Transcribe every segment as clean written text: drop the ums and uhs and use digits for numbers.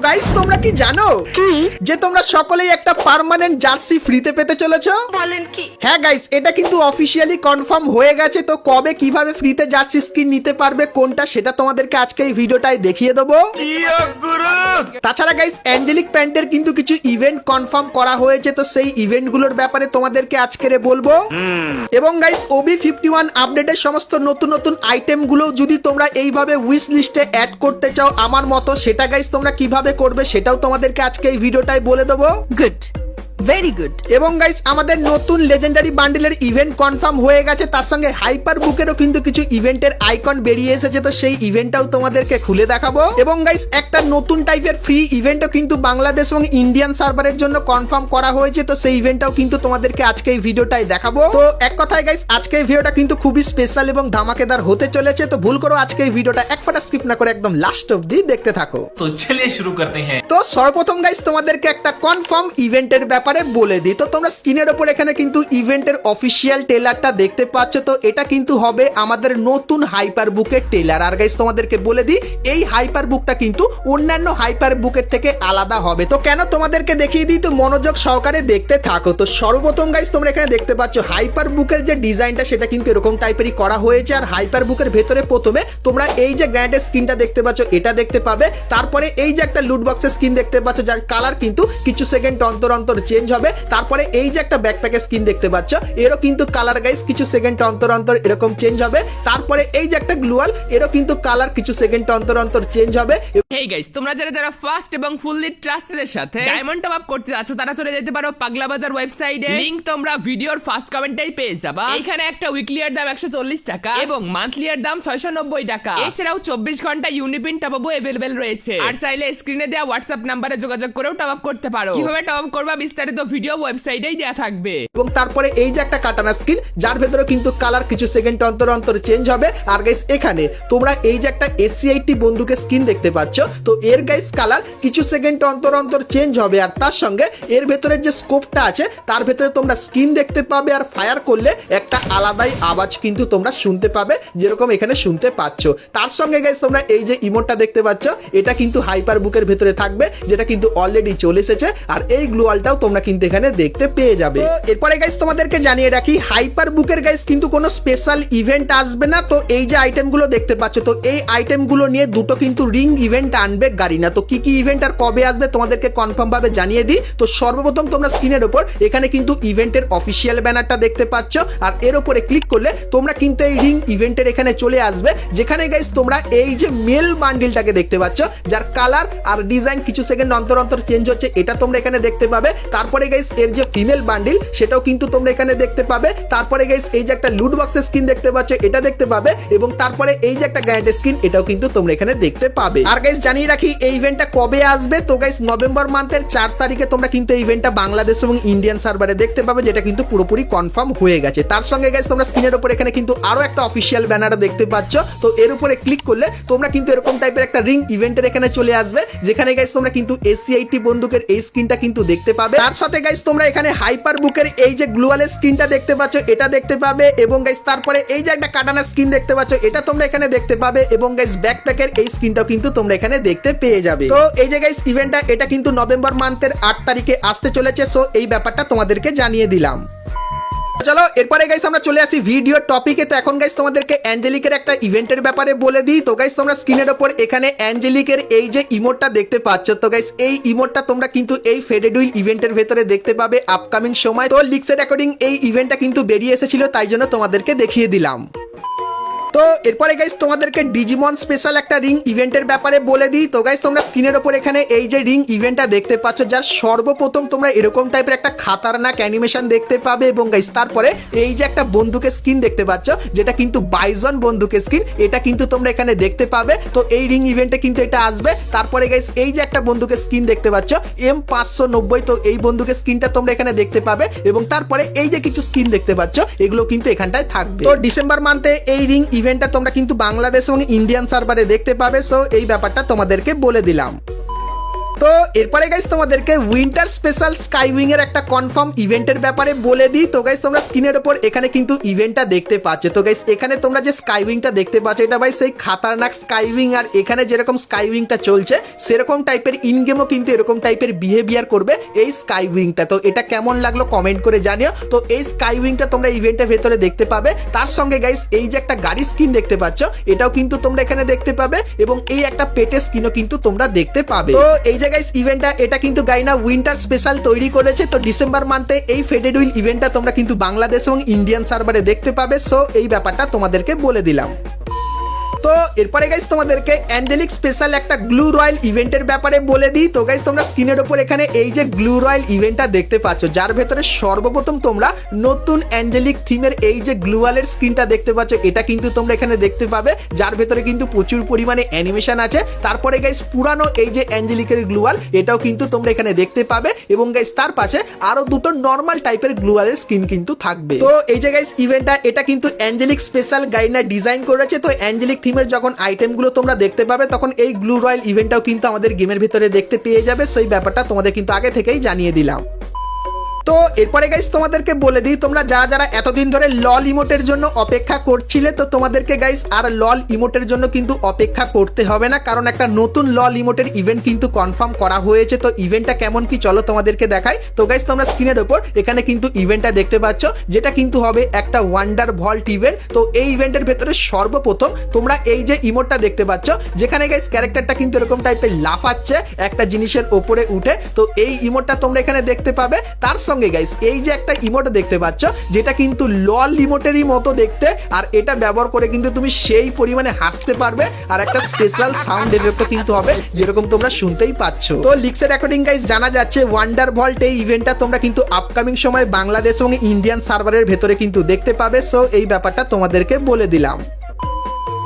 Guys তোমরা কি জানো যে তোমরা সকলেই একটা পার্মানেন্ট জার্সি ফ্রিতে পেতে চলেছো? বলেন কি? হ্যাঁ গাইস, এটা কিন্তু অফিসিয়ালি কনফার্ম হয়ে গেছে। তো কবে কিভাবে ফ্রিতে জার্সি স্কিন নিতে পারবে কোনটা সেটা তোমাদেরকে আজকে এই ভিডিওটায় দেখিয়ে দেবো। তাছাড়া গাইস অ্যাঞ্জেলিক প্যান্টের কিন্তু কিছু ইভেন্ট কনফার্ম করা হয়েছে, তো সেই ইভেন্টগুলোর ব্যাপারে তোমাদেরকে আজকে বলবো। এবং গাইস OB51 আপডেটের সমস্ত নতুন নতুন আইটেমগুলো যদি তোমরা এইভাবে উইশ লিস্টে অ্যাড করতে চাও আমার মতো, সেটা গাইস তোমরা কিভাবে করবে সেটাও তোমাদেরকে আজকে এই ভিডিওটায় বলে দেবো। Good, very good. এবং গাইস আমাদের নতুন লেজেন্ডারি বান্ডেলের ইভেন্ট কনফার্ম হয়ে গেছে, তার সঙ্গে হাইপার বুকেরও কিন্তু কিছু ইভেন্টের আইকন বেরিয়ে এসেছে, তো সেই ইভেন্টটাও তোমাদেরকে খুলে দেখাবো। এবং গাইস একটা নতুন টাইপের ফ্রি ইভেন্টও কিন্তু বাংলাদেশ এবং ইন্ডিয়ান সার্ভারের জন্য কনফার্ম করা হয়েছে, তো সেই ইভেন্টটাও কিন্তু তোমাদেরকে আজকে এই ভিডিওটাই দেখাবো। তো এক কথায় গাইস আজকে এই ভিডিওটা কিন্তু খুবই স্পেশাল এবং ধামাকেদার হতে চলেছে, তো ভুল করো আজকে এই ভিডিওটা এক ফোঁটা স্কিপ না করে একদম লাস্ট অবধি দেখতে থাকো। तो चलिए शुरू करते हैं। তো সর্বপ্রথম গাইস তোমাদেরকে একটা কনফার্ম ইভেন্টের ব্যাপারে বলে দিই। তো তোমরা স্ক্রিনের উপর এখানে কিন্তু ইভেন্টের অফিসিয়াল ট্রেলারটা দেখতে পাচ্ছ, তো এটা কিন্তু হবে আমাদের নতুন হাইপার বুকের ট্রেলার। আর গাইস তোমাদেরকে বলে দিই এই হাইপার বুকটা কিন্তু অন্যান্য হাইপার বুকের থেকে আলাদা হবে। তো কেন তোমাদেরকে দেখিয়ে দিই, তো মনোযোগ সহকারে দেখতে থাকো। তো সর্বপ্রথম গাইস তোমরা এখানে দেখতে পাচ্ছ হাইপার বুকের যে ডিজাইনটা সেটা কিন্তু এরকম টাইপেরই করা হয়েছে। আর হাইপার বুকের ভেতরে প্রথমে তোমরা এই যে গ্র্যান্ডের স্কিনটা দেখতে পাচ্ছ এটা দেখতে পাবে। তারপরে এই যে একটা লুট বক্সের স্কিন দেখতে পাচ্ছ যার কালার কিন্তু কিছু সেকেন্ড অন্তর অন্তর চেঞ্জ হবে। তারপরে এই যে একটা ব্যাকপ্যাকের স্কিন দেখতে পাচ্ছ এরও কিন্তু কালার গাইস কিছু সেকেন্ড অন্তর অন্তর এরকম চেঞ্জ হবে। তারপরে এই যে একটা গ্লুয়াল এরও কিন্তু কালার কিছু সেকেন্ড অন্তর অন্তর চেঞ্জ হবে। হেই গাইস, তোমরা যারা ফার্স্ট এবং ফুললি ট্রাস্টেড এর সাথে ডায়মন্ড টপ আপ করতে যাচ্ছ তারা চলে যেতে পারো পাগলা বাজার ওয়েবসাইটে। লিংক তোমরা ভিডিওর ফার্স্ট কমেন্টেই পেয়ে যাবা। এখানে একটা উইকলি এর দাম 140 টাকা এবং মান্থলি এর দাম 690 টাকা। এছাড়াও 24 ঘন্টা ইউনিপিন টপ আপও अवेलेबल রয়েছে। আর চাইলে স্ক্রিনে দেওয়া হোয়াটসঅ্যাপ নম্বরে যোগাযোগ করেও টপ আপ করতে পারো। কিভাবে টপ আপ করবা বিস্তারিত ভিডিও ওয়েবসাইটেই দেয়া থাকবে। এবং তারপরে এই যে একটা কাটানা স্কিন যার ভেতরে কিন্তু কালার কিছু সেকেন্ড অন্তর অন্তর চেঞ্জ হবে। আর গাইস এখানে তোমরা এই যে একটা SC80 বন্দুকের স্কিন দেখতে পাচ্ছ, তো এর গাইস কালার কিছু সেকেন্ড অন্তর অন্তর চেঞ্জ হবে। আর তার সঙ্গে এর ভেতরে যে স্কোপটা আছে তার ভেতরে তোমরা স্কিন দেখতে পাবে। আর ফায়ার করলে একটা আলাদাই আওয়াজ কিন্তু তোমরা শুনতে পাবে, যেরকম এখানে শুনতে পাচ্ছ। তার সঙ্গে গাইস তোমরা এই যে ইমোটটা দেখতে পাচ্ছ এটা কিন্তু হাইপার বুকের ভেতরে থাকবে, যেটা কিন্তু অলরেডি চলে এসেছে। আর এই গ্লুয়ালটাও তোমরা কিন্তু এখানে দেখতে পেয়ে যাবে। এরপরে গাইস তোমাদেরকে জানিয়ে রাখি হাইপার বুকের গাইস কিন্তু কোনো স্পেশাল ইভেন্ট আসবে না। তো এই যে আইটেমগুলো দেখতে পাচ্ছ, তো এই আইটেমগুলো নিয়ে দুটো কিন্তু রিং ইভেন্ট আনবে গারিনা। তো কি কি ইভেন্ট আর কবে আসবে তোমাদেরকে কনফার্ম ভাবে জানিয়ে দিই। তো সর্বপ্রথম তোমরা স্ক্রিনের উপর এখানে কিন্তু ইভেন্টের অফিসিয়াল ব্যানারটা দেখতে পাচ্ছ, আর এর উপরে ক্লিক করলে তোমরা কিন্তু এই রিং ইভেন্টের এখানে চলে আসবে, যেখানে গাইস তোমরা এই যে মেল বান্ডিলটাকে দেখতে পাচ্ছ যার কালার আর ডিজাইন কিছু সেকেন্ড অন্তর অন্তর চেঞ্জ হচ্ছে এটা তোমরা এখানে দেখতে পাবে। তারপরে গাইস এর যে ফিমেল বান্ডিল সেটাও কিন্তু তোমরা এখানে দেখতে পাবে। তারপরে গাইস এই যে একটা লুট বক্সের স্কিন দেখতে পাচ্ছ এটা দেখতে পাবে। এবং তারপরে এই যে একটা গ্র্যান্ড স্কিন এটাও কিন্তু তোমরা এখানে দেখতে পাবে। আর গাইস জানিয়ে রাখি এই ইভেন্টটা কবে আসবে, তো গাইস নভেম্বর মান্থের 4 তারিখে তোমরা কিন্তু এই ইভেন্টটা বাংলাদেশ এবং ইন্ডিয়ান সার্ভারে দেখতে পাবে, যেটা কিন্তু পুরোপুরি কনফার্ম হয়ে গেছে। তার সঙ্গে গাইস তোমরা স্ক্রিনের উপর এখানে কিন্তু আরো একটা অফিসিয়াল ব্যানার দেখতে পাচ্ছ, তো এর উপরে ক্লিক করলে তোমরা কিন্তু এরকম টাইপের একটা রিং ইভেন্টের এখানে চলে আসবে, যেখানে গাইস তোমরা কিন্তু SC80 বন্দুকের এই স্কিনটা কিন্তু দেখতে পাবে। তার সাথে গাইস তোমরা এখানে হাইপার বুকের এই যে গ্লুয়ালের স্কিনটা দেখতে পাচ্ছ এটা দেখতে পাবে। এবং গাইস তারপরে এই যে একটা কাটানা স্কিন দেখতে পাচ্ছ এটা তোমরা এখানে দেখতে পাবে। এবং গাইস ব্যাকপ্যাকের এই স্কিনটাও কিন্তু তোমরা এখানে দেখতে পেয়ে যাবে। তো এই যে গাইস ইভেন্টটা এটা কিন্তু নভেম্বর মান্থের 8 তারিখে আসতে চলেছে, সো এই ব্যাপারটা তোমাদেরকে জানিয়ে দিলাম। চলো এরপরে গাইস আমরা চলে আসি ভিডিও টপিকে। তো এখন গাইস তোমাদেরকে অ্যাঞ্জেলিকের একটা ইভেন্টের ব্যাপারে বলে দিই। তো গাইস তোমরা স্ক্রিনের উপর এখানে অ্যাঞ্জেলিকের এই যে ইমোটটা দেখতে পাচ্ছ, তো গাইস এই ইমোটটা তোমরা কিন্তু এই ফেডেড উইল ইভেন্টের ভেতরে দেখতে পাবে আপকামিং সময়। তো লিক্সের অ্যাকর্ডিং এই ইভেন্টটা কিন্তু বেরিয়ে এসেছিল, তাই জন্য তোমাদেরকে দেখিয়ে দিলাম। তো এরপরে গাইস তোমাদেরকে ডিজিমন স্পেশাল একটা রিং ইভেন্টের ব্যাপারে বলে দিই। তো গাইস তোমরা স্ক্রিনের উপর এখানে এই যে রিং ইভেন্টটা দেখতে পাচ্ছ যার সর্বপ্রথম তোমরা এরকম টাইপের একটা খাতারনাক অ্যানিমেশন দেখতে পাবে। এবং গাইস তারপরে এই যে একটা বন্দুকের স্কিন দেখতে পাচ্ছ যেটা কিন্তু বাইজন বন্দুকের স্কিন, এটা কিন্তু তোমরা এখানে দেখতে পাবে। তো এই রিং ইভেন্টে কিন্তু এটা আসবে। তারপরে গাইস এই যে একটা বন্দুকের স্কিন দেখতে পাচ্ছ M590, তো এই বন্দুকের স্কিনটা তোমরা এখানে দেখতে পাবে। এবং তারপরে এই যে কিছু স্কিন দেখতে পাচ্ছ এগুলো কিন্তু এখানটায় থাকবে। তো ডিসেম্বর মান্থে এই রিং ইভেন্টটা তোমরা কিন্তু বাংলাদেশ এবং ইন্ডিয়ান সার্ভারে দেখতে পাবে, সো এই ব্যাপারটা তোমাদেরকে বলে দিলাম। তো এরপরে গাইস তোমাদেরকে উইন্টার স্পেশাল স্কাইউইং এর একটা কনফার্ম ইভেন্টের ব্যাপারে বলে দিই। তো গাইস তোমরা স্ক্রিনের উপর এখানে কিন্তু ইভেন্টটা দেখতে পাচ্ছ। তো গাইস এখানে তোমরা যে স্কাইউইংটা দেখতে পাচ্ছ এটা ভাই সেই খাতারনাক স্কাইউইং, আর এখানে যেরকম স্কাইউইংটা চলছে সেরকম টাইপের ইন গেমও কিন্তু এরকম টাইপের বিহেভিয়ার করবে এই স্কাইউইংটা। তো এটা কেমন লাগলো কমেন্ট করে জানিও। তো এই স্কাইউইংটা তোমরা ইভেন্টের ভেতরে দেখতে পাবে। তার সঙ্গে গাইস এই যে একটা গাড়ি স্কিন দেখতে পাচ্ছ এটাও কিন্তু তোমরা এখানে দেখতে পাবে, এবং এই একটা পেটের স্কিনও কিন্তু তোমরা দেখতে পাবে। তো এই যে গাইস ইভেন্টটা এটা কিন্তু গাইনা উইন্টার স্পেশাল তৈরি করেছে। তো ডিসেম্বর মান্থে এই ফেডেড উইল ইভেন্টটা তোমরা কিন্তু বাংলাদেশ এবং ইন্ডিয়ান সার্ভারে দেখতে পাবে। সো এই ব্যাপারটা তোমাদেরকে বলে দিলাম। তো এরপরে গাইস তোমাদেরকে অ্যাঞ্জেলিক স্পেশাল একটা গ্লু রয়্যাল ইভেন্টের ব্যাপারে বলে দিই। তো গাইস তোমরা স্ক্রিনের উপর এখানে এই যে গ্লু রয়্যাল ইভেন্টটা দেখতে পাচ্ছ, যার ভেতরে সর্বপ্রথম তোমরা নতুন অ্যাঞ্জেলিক থিমের এই যে গ্লুয়ালের স্ক্রিনটা দেখতে পাচ্ছ এটা কিন্তু তোমরা এখানে দেখতে পাবে, যার ভেতরে কিন্তু প্রচুর পরিমাণে অ্যানিমেশন আছে। তারপরে গাইস পুরানো এই যে অ্যাঞ্জেলিকের গ্লুয়াল এটাও কিন্তু তোমরা এখানে দেখতে পাবে, এবং গাইস তার পাশে আরো দুটো নর্মাল টাইপের গ্লুয়ালের স্কিন কিন্তু থাকবে। তো এই যে গাইস ইভেন্টটা এটা কিন্তু অ্যাঞ্জেলিক স্পেশাল গাইনা ডিজাইন করেছে। তো অ্যাঞ্জেলিক থিমের যখন আইটেমগুলো তোমরা দেখতে পাবে তখন এই গ্লু রয়্যাল ইভেন্টটাও কিন্তু আমাদের গেমের ভিতরে দেখতে পেয়ে যাবে। সেই ব্যাপারটা তোমাদের কিন্তু আগে থেকেই জানিয়ে দিলাম। তো এরপরে গাইস তোমাদেরকে বলে দিই, তোমরা যারা এতদিন ধরে লল ইমোটের জন্য অপেক্ষা করছিলে তো তোমাদেরকে গাইস আর লল ইমোটের জন্য কিন্তু অপেক্ষা করতে হবে না, কারণ একটা নতুন লল ইমোটের ইভেন্ট কিন্তু কনফার্ম করা হয়েছে। তো ইভেন্টটা কেমন কি চলো তোমাদেরকে দেখাই। তো গাইস তোমরা স্ক্রিনের উপর এখানে কিন্তু ইভেন্টটা দেখতে পাচ্ছ, যেটা কিন্তু হবে একটা ওয়ান্ডার ভল্ট ইভেন্ট। তো এই ইভেন্টের ভেতরে সর্বপ্রথম তোমরা এই যে ইমোটটা দেখতে পাচ্ছ, যেখানে গাইস ক্যারেক্টারটা কিন্তু এরকম টাইপের লাফাচ্ছে একটা জিনিসের উপরে উঠে। তো এই ইমোটটা তোমরা এখানে দেখতে পাবে। তার সঙ্গে গাইস এই যে একটা ইমোট দেখতে পাচ্ছ যেটা কিন্তু লল ইমোটেরই মতো দেখতে, আর এটা ব্যবহার করে কিন্তু তুমি সেই পরিমাণে হাসতে পারবে, আর একটা স্পেশাল সাউন্ড এফেক্টও কিন্তু হবে যেরকম তোমরা শুনতেই পাচ্ছ। তো লিক্সের অ্যাকর্ডিং গাইস জানা যাচ্ছে ওয়ান্ডার ভল্ট এই ইভেন্টটা তোমরা কিন্তু আপকামিং সময় বাংলাদেশ এবং ইন্ডিয়ান সার্ভারের ভেতরে কিন্তু দেখতে পাবে। সো এই ব্যাপারটা তোমাদেরকে বলে দিলাম।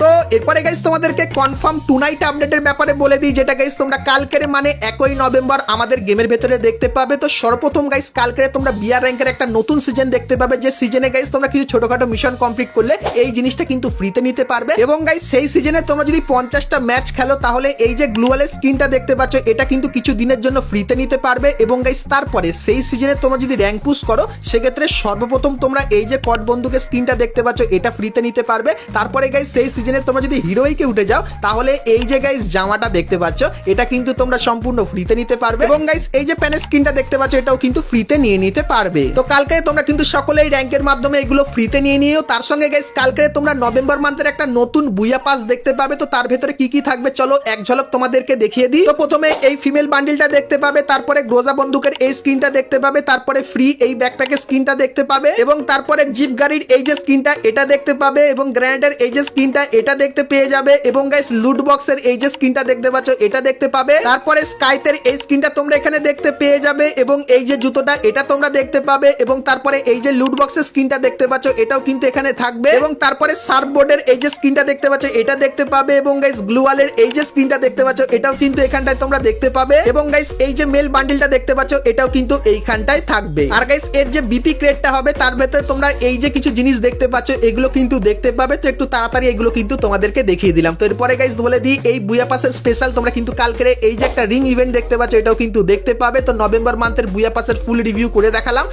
তো এরপরে গাইস তোমাদেরকে কনফার্ম টুনাইট আপডেটের ব্যাপারে বলে দিই, যেটা গাইস তোমরা কালকের মানে 1 নভেম্বর আমাদের গেমের ভেতরে দেখতে পাবে। তো সর্বপ্রথম গাইস কালকে তোমরা বিআর র্যাঙ্কের একটা নতুন সিজন দেখতে পাবে, যে সিজনে গাইস তোমরা কিছু ছোটখাটো মিশন কমপ্লিট করলে এই জিনিসটা কিন্তু ফ্রিতে নিতে পারবে। এবং গাইস সেই সিজনে তোমরা যদি 50টা ম্যাচ খেলো তাহলে এই যে গ্লুয়ালের স্কিনটা দেখতে পাচ্ছ এটা কিন্তু কিছু দিনের জন্য ফ্রিতে নিতে পারবে। এবং গাইস তারপরে সেই সিজনে তোমরা যদি র্যাঙ্ক পুশ করো সেক্ষেত্রে সর্বপ্রথম তোমরা এই যে কট বন্দুকের স্কিনটা দেখতে পাচ্ছ এটা ফ্রিতে নিতে পারবে। তারপরে গাইস সেই সিজনে তোমরা যদি হিরোইকে উঠে যাও তাহলে এই যে গাইস জামাটা দেখতে পাচ্ছ এটা কিন্তু তোমরা সম্পূর্ণ ফ্রিতে নিতে পারবে। এবং গাইস এই যে প্যানের স্কিনটা দেখতে পাচ্ছ এটাও কিন্তু ফ্রিতে নিয়ে নিতে পারবে। তো কালকে তোমরা কিন্তু সকলেই র্যাঙ্কের মাধ্যমে এগুলো ফ্রিতে নিয়ে নিও। তার সঙ্গে গাইস কালকে তোমরা নভেম্বর মান্থের একটা নতুন বুয়া পাস দেখতে পাবে। তো তার ভেতরে কি কি থাকবে চলো এক ঝলক তোমাদেরকে দেখিয়ে দিই। তো প্রথমে এই ফিমেল বান্ডিলটা দেখতে পাবে, তারপরে গ্রোজা বন্দুকের এই স্কিনটা দেখতে পাবে, তারপরে ফ্রি এই ব্যাকপ্যাকের স্কিনটা দেখতে পাবে, এবং তারপরে জিপ গাড়ির এই যে স্কিনটা এটা দেখতে পাবে, এবং গ্র্যানেডের এই যে স্কিনটা এটা দেখতে পেয়ে যাবে, এবং গাইস লুট বক্সের এই যে স্কিনটা দেখতে পাচ্ছ এটা দেখতে পাবে। তারপরে স্কাইতের এই স্কিনটা তোমরা এখানে দেখতে পেয়ে যাবে, এবং এই যে জুতোটা এটা তোমরা দেখতে পাবে, এবং তারপরে এই যে লুট বক্সের স্কিনটা দেখতে পাচ্ছ এটাও কিন্তু এখানে থাকবে, এবং তারপরে সার্ফবোর্ডের এই যে স্কিনটা দেখতে পাচ্ছ এটা দেখতে পাবে, এবং গাইস গ্লুয়ালের এই যে স্কিনটা দেখতে পাচ্ছ এটাও কিন্তু এখানটায় তোমরা দেখতে পাবে, এবং গাইস এই যে মেল বান্ডিলটা দেখতে পাচ্ছ এটাও কিন্তু এইখানটায় থাকবে। আর গাইস এর যে বিপি ক্রেটটা হবে তার ভেতরে তোমরা এই যে কিছু জিনিস দেখতে পাচ্ছ এগুলো কিন্তু দেখতে পাবে। তো একটু তাড়াতাড়ি এগুলো কিন্তু তোমাদেরকে দেখিয়ে দিলাম। তো এরপরে গাইস বলে দিই এই বুয়া পাসের স্পেশাল তোমরা কিন্তু কালকে এই যে একটা রিং ইভেন্ট দেখতে পাচ্ছ এটাও কিন্তু দেখতে পাবে। তো নভেম্বর মান্থের বুয়া পাসের ফুল রিভিউ করে দেখালাম।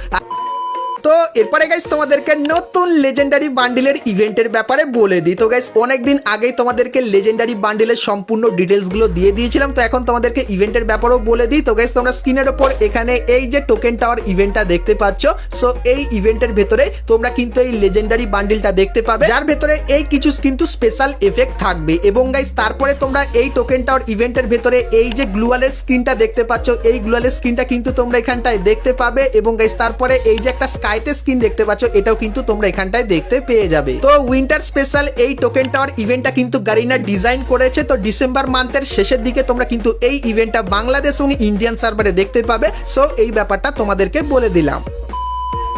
তো এরপরে গাইস তোমাদেরকে নতুন লেজেন্ডারি বান্ডিলের ইভেন্টের ব্যাপারে বলে দিই। তো গাইস অনেকদিন আগেই তোমাদেরকে লেজেন্ডারি বান্ডিলের সম্পূর্ণ ডিটেলস গুলো দিয়ে দিয়েছিলাম, তো এখন তোমাদেরকে ইভেন্টের ব্যাপারেও বলে দিই। তো গাইস তোমরা স্ক্রিনের উপর এখানে এই যে টোকেন টাওয়ার ইভেন্টটা দেখতে পাচ্ছ, সো এই ইভেন্টের ভেতরে তোমরা কিন্তু এই লেজেন্ডারি বান্ডিলটা দেখতে পাবে, যার ভেতরে এই কিছু কিন্তু স্পেশাল এফেক্ট থাকবে। এবং গাইস তারপরে তোমরা এই টোকেন টাওয়ার ইভেন্টের ভেতরে এই যে গ্লুয়ালের স্কিনটা দেখতে পাচ্ছ এই গ্লুয়ালের স্কিনটা কিন্তু তোমরা এখানটায় দেখতে পাবে, এবং গাইস তারপরে এই যে একটা স্কাইতে স্কিন দেখতে পাচ্ছ এটাও কিন্তু তোমরা এখানটায় দেখতে পেয়ে যাবে। তো উইন্টার স্পেশাল এই টোকেন টাওয়ার ইভেন্টটা কিন্তু গারিনা ডিজাইন করেছে। তো ডিসেম্বর মান্থের শেষের দিকে তোমরা কিন্তু এই ইভেন্টটা বাংলাদেশ এবং ইন্ডিয়ান সার্ভারে দেখতে পাবে। সো এই ব্যাপারটা তোমাদেরকে বলে দিলাম।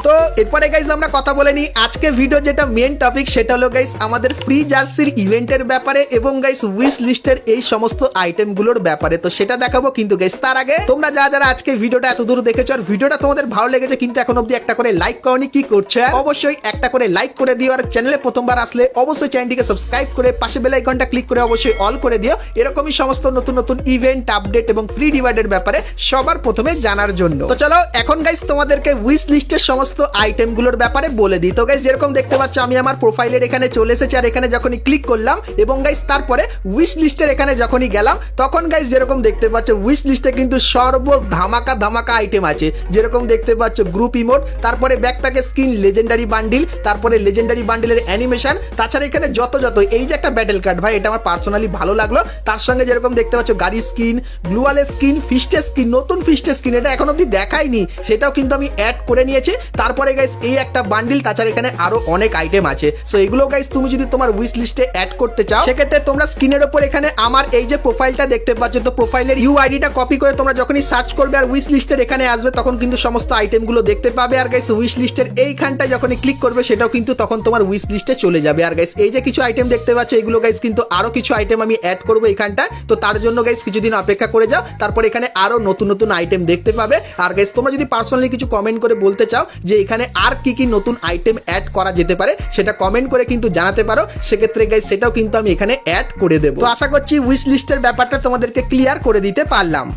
তো এরপরে গাইস আমরা কথা বলে নিই আজকে ভিডিও যেটা মেন টপিক সেটা হলো গাইস আমাদের ফ্রি জার্সির ইভেন্টের ব্যাপারে এবং গাইস উইশ লিস্টের এই সমস্ত আইটেমগুলোর ব্যাপারে। তো সেটা দেখাবো, কিন্তু গাইস তার আগে তোমরা যারা আজকে ভিডিওটা এত দূর দেখেছো আর ভিডিওটা তোমাদের ভালো লেগেছে কিন্তু এখন অবধি একটা করে লাইক করনি, কি করছো? অবশ্যই একটা করে লাইক করে দিও, আর চ্যানেলে প্রথমবার আসলে অবশ্যই চ্যানেলটিকে সাবস্ক্রাইব করে পাশে বেল আইকনটা ক্লিক করে অবশ্যই অল করে দিও, এরকমই সমস্ত নতুন নতুন ইভেন্ট আপডেট এবং ফ্রি রিওয়ার্ডের ব্যাপারে সবার প্রথমে জানার জন্য। তো চলো এখন গাইস তোমাদেরকে উইশ লিস্টের সমস্ত আইটেমগুলোর ব্যাপারে বলে দিই। তো গাইস যেরকম দেখতে পাচ্ছ আমি আমার প্রোফাইলের এখানে চলে এসেছি, আর এখানে যখনই ক্লিক করলাম এবং গাইস তারপরে উইশ লিস্টের এখানে যখনই গেলাম তখন গাইস যেরকম দেখতে পাচ্ছ উইশ লিস্টে কিন্তু সর্ব ধামাকা ধামাকা আইটেম আছে। যেরকম দেখতে পাচ্ছ গ্রুপ ইমোট, তারপরে ব্যাকপ্যাকের স্কিন, লেজেন্ডারি বান্ডিল, তারপরে লেজেন্ডারি বান্ডিলের অ্যানিমেশন, তাছাড়া এখানে যত এই যে একটা ব্যাটেল কার্ড ভাই, এটা আমার পার্সোনালি ভালো লাগলো। তার সঙ্গে যেরকম দেখতে পাচ্ছ গাড়ি স্কিন, গ্লুয়ালের স্কিন, ফিস্টের স্কিন, নতুন ফিস্টের স্কিন, এটা এখন অব্দি দেখাইনি, সেটাও কিন্তু আমি অ্যাড করে নিয়েছি। তারপরে গাইস এই একটা বান্ডিল, তাছাড়া এখানে আরো অনেক আইটেম আছে। সো এগুলো গাইস তুমি যদি তোমার উইশ লিস্টে অ্যাড করতে চাও সেক্ষেত্রে তোমরা স্ক্রিনের উপর এখানে আমার এই যে প্রোফাইলটা দেখতে পাচ্ছ, তো প্রোফাইলের ইউআইডিটা কপি করে তোমরা যখনই সার্চ করবে আর উইশ লিস্টের এখানে আসবে তখন কিন্তু সমস্ত আইটেমগুলো দেখতে পাবে। আর গাইস উইশ লিস্টের এইখানটায় যখনই ক্লিক করবে সেটাও কিন্তু তখন তোমার উইশ লিস্টে চলে যাবে। আর গাইস এই যে কিছু আইটেম দেখতে পাচ্ছ এগুলো গাইস কিন্তু আরো কিছু আইটেম আমি অ্যাড করবো এখানটায়, তো তার জন্য গাইস কিছুদিন অপেক্ষা করে যাও, তারপর এখানে আরো নতুন নতুন আইটেম দেখতে পাবে। আর গাইস তোমরা যদি পার্সোনালি কিছু কমেন্ট করে বলতে চাও যে এখানে আর কি কি নতুন আইটেম অ্যাড করা যেতে পারে সেটা কমেন্ট করে কিন্তু জানাতে পারো, সেক্ষেত্রে গাইস সেটাও কিন্তু আমি এখানে অ্যাড করে দেবো। তো আশা করছি উইশ লিস্টের ব্যাপারটা তোমাদেরকে ক্লিয়ার করে দিতে পারলাম।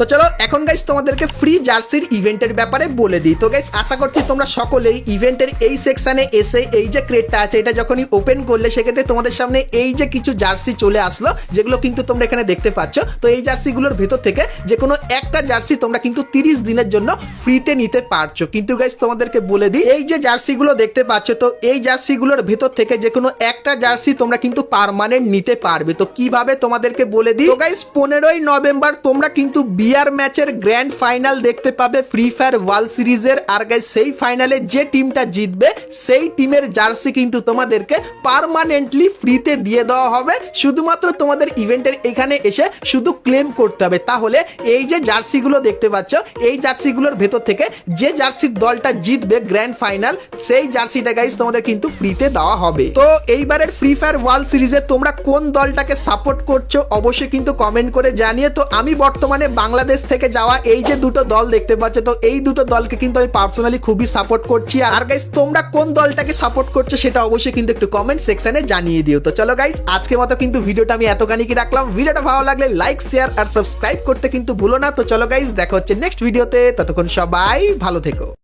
তো চলো এখন গাইস তোমাদেরকে ফ্রি জার্সির ইভেন্টের ব্যাপারে বলে দিই। তো গাইস আশা করছি তোমরা সকলেই ইভেন্টের এই সেকশনে এসে এই যে ক্রেটটা আছে এটা যখনই ওপেন করলে সেক্ষেত্রে তোমাদের সামনে এই যে কিছু জার্সি চলে আসলো, যেগুলো কিন্তু তোমরা এখানে দেখতে পাচ্ছ। তো এই জার্সিগুলোর ভেতর থেকে যে কোনো একটা জার্সি তোমরা কিন্তু 30 দিনের জন্য ফ্রিতে নিতে পারছো। কিন্তু গাইস তোমাদেরকে বলে দিই এই যে জার্সিগুলো দেখতে পাচ্ছ, তো এই জার্সিগুলোর ভেতর থেকে যে কোনো একটা জার্সি তোমরা কিন্তু পার্মানেন্ট নিতে পারবে। তো কিভাবে তোমাদেরকে বলে দিই। তো গাইস 15ই নভেম্বর তোমরা কিন্তু বিয়ার ম্যাচের গ্র্যান্ড ফাইনাল দেখতে পাবে ফ্রি ফায়ার ওয়ার্ল্ড সিরিজের। আর গাইস সেই ফাইনালে যে টিমটা জিতবে সেই টিমের জার্সি কিন্তু তোমাদেরকে পার্মানেন্টলি ফ্রিতে দিয়ে দেওয়া হবে। শুধুমাত্র তোমাদের ইভেন্টের এখানে এসে শুধু ক্লেম করতে হবে। তাহলে এই যে জার্সিগুলো দেখতে পাচ্ছ এই জার্সিগুলোর ভেতর থেকে যে জার্সির দলটা জিতবে গ্র্যান্ড ফাইনাল সেই জার্সিটা গাইস তোমাদের কিন্তু ফ্রিতে দেওয়া হবে। তো এইবারের ফ্রি ফায়ার ওয়ার্ল্ড সিরিজে তোমরা কোন দলটাকে সাপোর্ট করছো অবশ্যই কিন্তু কমেন্ট করে জানিয়ে। তো আমি বর্তমানে বাংলাদেশ থেকে যাওয়া এই যে দুটো দল দেখতে পাচ্ছ, তো এই দুটো দলকে কিন্তু আমি পার্সোনালি খুবই সাপোর্ট করছি। আর গাইস তোমরা কোন দলটাকে সাপোর্ট করছো সেটা অবশ্যই কিন্তু একটু কমেন্ট সেকশনে জানিয়ে দিও। তো চলো গাইস আজকের মতো কিন্তু ভিডিওটা আমি এতখানি কি রাখলাম। ভিডিওটা ভালো লাগলে লাইক, শেয়ার আর সাবস্ক্রাইব করতে কিন্তু ভুলো না। তো চলো গাইস দেখা হচ্ছে নেক্সট ভিডিওতে, ততক্ষণ সবাই ভালো থেকো।